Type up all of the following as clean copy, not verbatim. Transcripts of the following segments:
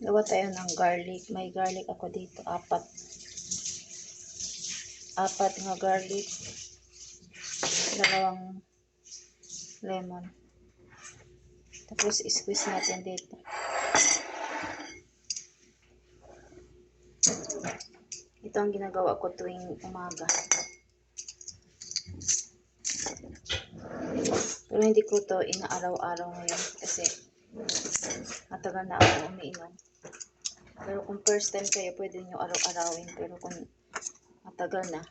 Gawa tayo ng garlic. May garlic ako dito. Apat nga garlic. Dalawang lemon. Tapos squeeze natin dito. Ito ang ginagawa ko tuwing umaga. Pero hindi ko to inaaraw-araw ngayon kasi matagal na ako umiinom. Pero kung first time kayo, pwede nyo araw-arawin. Pero kung matagal na,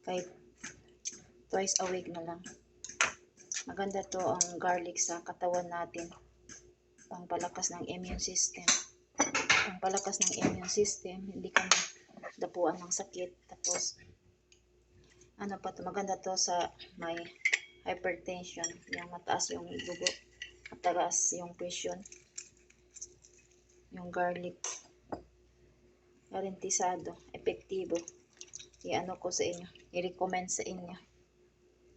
kahit twice a week na lang. Maganda to ang garlic sa katawan natin. Pangpalakas ng immune system. Pangpalakas ng immune system, hindi ka dapuan ng sakit. Tapos, ano pa to, maganda to sa may hypertension, yung mataas yung dugo, mataas yung presyon. Yung garlic, garantisado, epektibo. I-ano ko sa inyo, i-recommend sa inyo.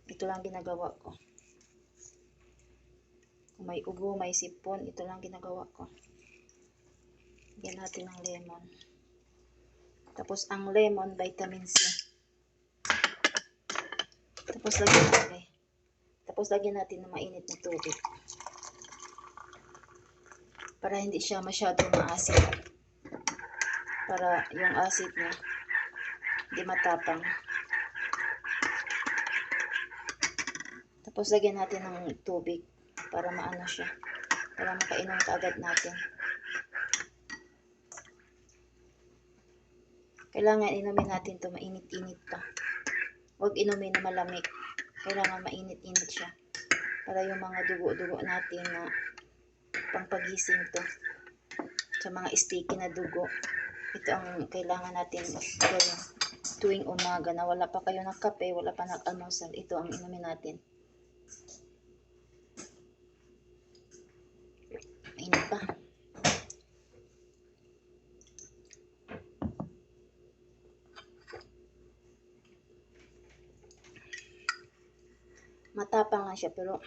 Ito lang ginagawa ko. Kung may ubo, may sipon, ito lang ginagawa ko. Lagyan natin ng lemon. Tapos ang lemon, vitamin C. Tapos lagyan natin ng mainit na tubig. Para hindi siya masyadong maasid. Para yung acid niya hindi matapang. Tapos lagyan natin ng tubig para maano siya. Para makainom kaagad natin. Kailangan inumin natin to mainit-init pa. Huwag inumin na malamig. Kailangan mainit-init siya. Para yung mga dugo-dugo natin na pangpagising to. Sa mga sticky na dugo. Ito ang kailangan natin gawin tuwing umaga na wala pa kayo ng kape, wala pa nag-almusal. Ito ang inumin natin. Mainit pa. Matapang lang siya pero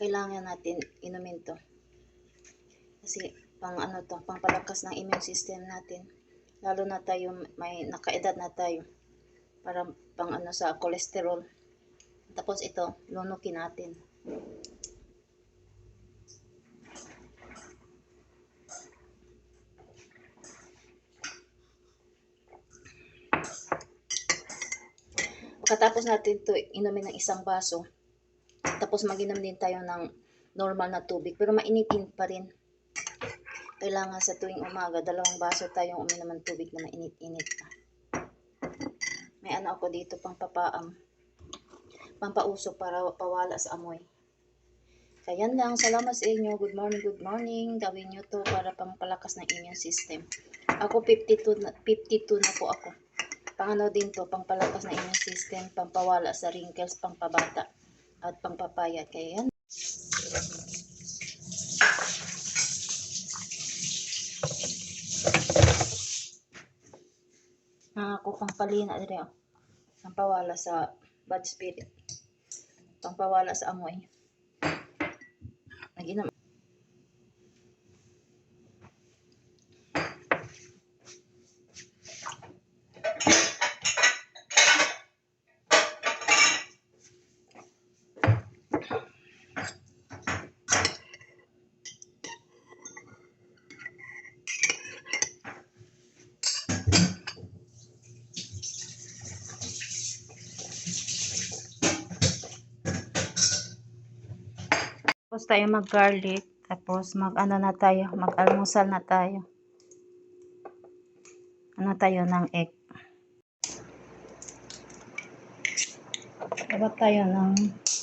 kailangan natin inumin to. Kasi pang ano to, pang palakas ng immune system natin. Lalo na tayo may nakaedad na tayo. Para pang ano sa cholesterol. Tapos ito, lunukin natin. Pagkatapos natin to inumin ng isang baso. Tapos mag-inom din tayo ng normal na tubig. Pero mainitin pa rin. Kailangan sa tuwing umaga, 2 baso tayong uminom ng tubig na mainit-init pa. May ano ako dito, pampausok para pawala sa amoy. Kaya yan lang, salamat sa inyo. Good morning, good morning. Gawin nyo to para pampalakas ng immune system. Ako 52 na po ako. Pangano din to, pampalakas ng immune system, pampawala sa wrinkles, pampabata, at pampapayat. Kaya yan. Ako pampalina rin. Pampawala sa bad spirit. Pampawala sa amoy. Nag-inom. Tapos tayo mag-garlic. Tapos mag-ano na tayo. Mag-almusal na tayo. Ano tayo ng egg. Dapat tayo ng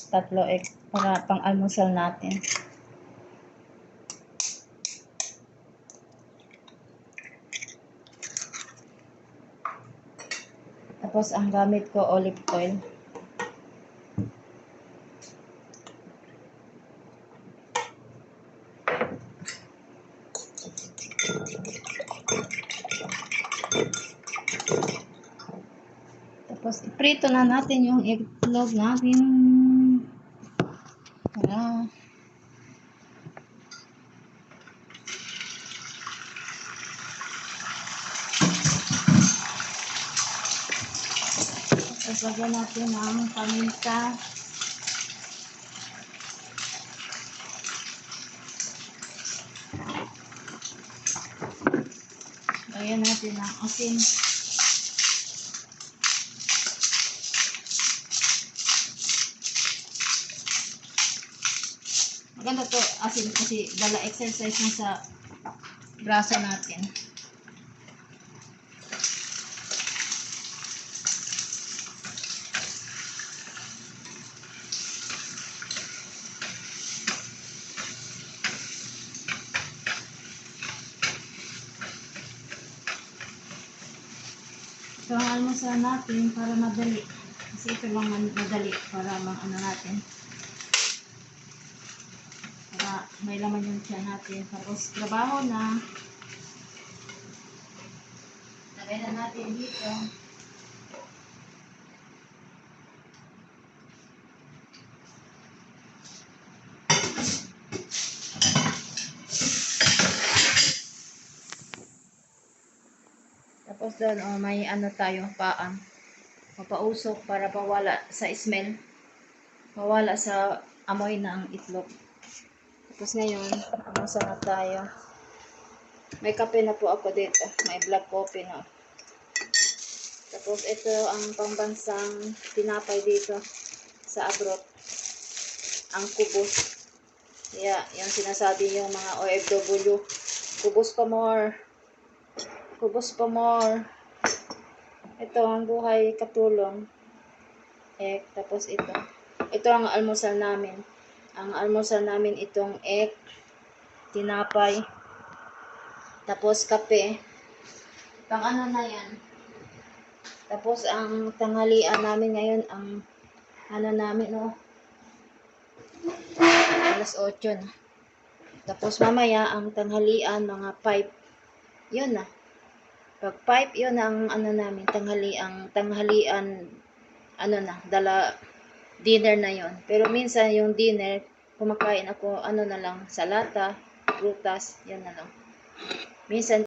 3 egg para pang-almusal natin. Tapos ang gamit ko olive oil. Tapos iprito na natin yung itlog natin. Tara. Tapos lagyan natin ng paminta. Lagyan natin ng asin. Maganda to asin kasi dala exercise na sa braso natin. Ito ang almusal natin para madali. Kasi ito lang madali para ano natin. Para may laman yung tiyan natin. Tapos trabaho na. Lagay na natin dito. Tapos doon, may ano tayo, papausok para pawala sa smell. Mawala sa amoy ng itlog. Tapos ngayon, almusal na tayo. May kape na po ako dito. May black coffee na. Tapos ito ang pambansang tinapay dito sa abroad. Ang kubos. Yeah, yung sinasabi yung mga OFW. Kubos pa more. Kubos pa more. Ito ang buhay katulong. Tapos ito. Ito ang almusal namin. Ang almusal namin itong egg, tinapay, tapos kape. Pang ano na yan. Tapos ang tanghalian namin ngayon, ang ano namin, alas 8 na. Tapos mamaya ang tanghalian, mga 5. Yun na. Pag 5, yun ang ano namin, tanghalian, ano na, dinner na yon. Pero minsan yung dinner, kumakain ako, ano na lang, salata, prutas, yan na lang. Minsan